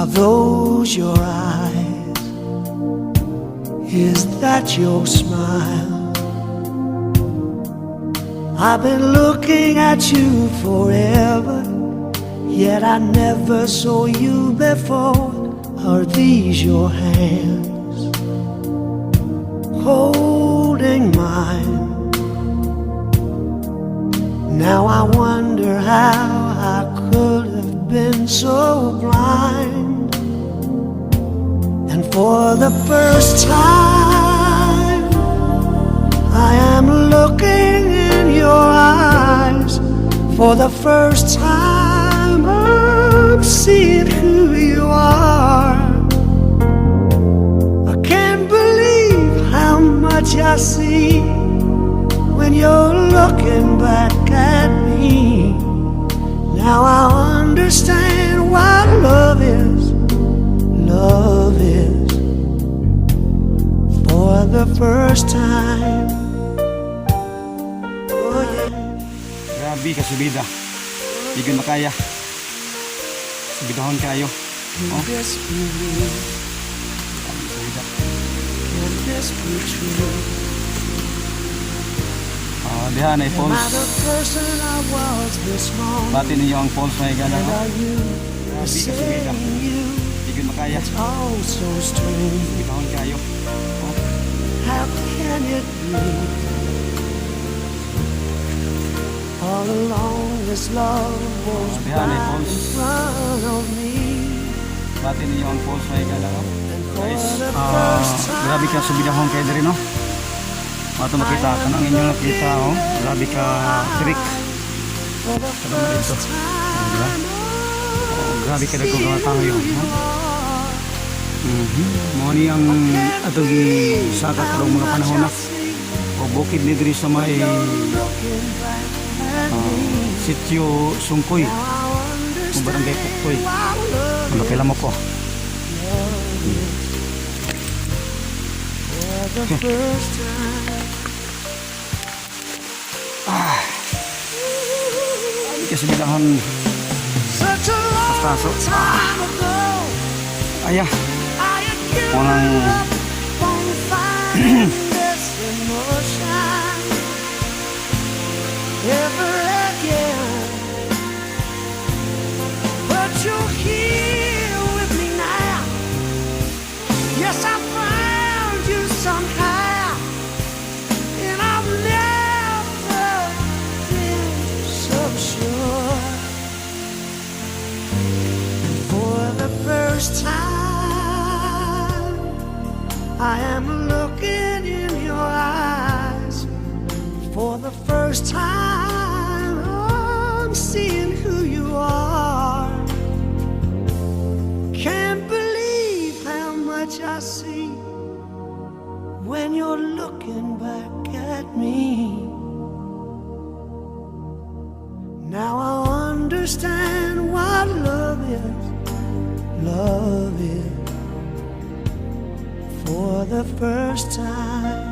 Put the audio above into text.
Are those your eyes? Is that your smile? I've been looking at you forever, yet I never saw you before. Are these your hands holding mine? Now I wonder how I could have been so blind. And for the first time I am looking in your eyes. For the first time I'm seeing who you are. I can't believe how much I see when you're looking back at me. Now I understand what love is. Love is for the first time. Oh yeah. Grabe ka subida. Di ka makaya. Subidahon kayo. Can this be real? Subida. Can this be true? Diha na Am I falls. the person I was this morning? Bati ninyo ang falls na igana. And are you the Grabe ka subida. same you? Di ka makaya. It's all so strange. Subidahon kayo. How can it be? All along this love was Diha na right falls. in front of me. Bati ninyo ang falls na igana. And for Guys, the first grabe ka subidahon kayo diri no. Mato makita ka nang inyong nakita oh. Grabe ka trick. for the dito. first Diba? time Grabe ka dagko mga tao yun. Mo ni ang atong gisaka karong mga panahon na. O bukid ni diri sa may sitio Sungkoy. Kung barangay Puktoy. Malapila mo ko. the first time. Kasi bilangan Such a long time ago, ayah I had given Walang up on finding this emotion ever again. But you're here with me now. Yes, I found you somehow, and I've never been so sure. For the first time, I am looking in your eyes. For the first time, I'm seeing who you are. Can't believe how much I see when you're looking back at me. Now I understand what love is. Love is for the first time.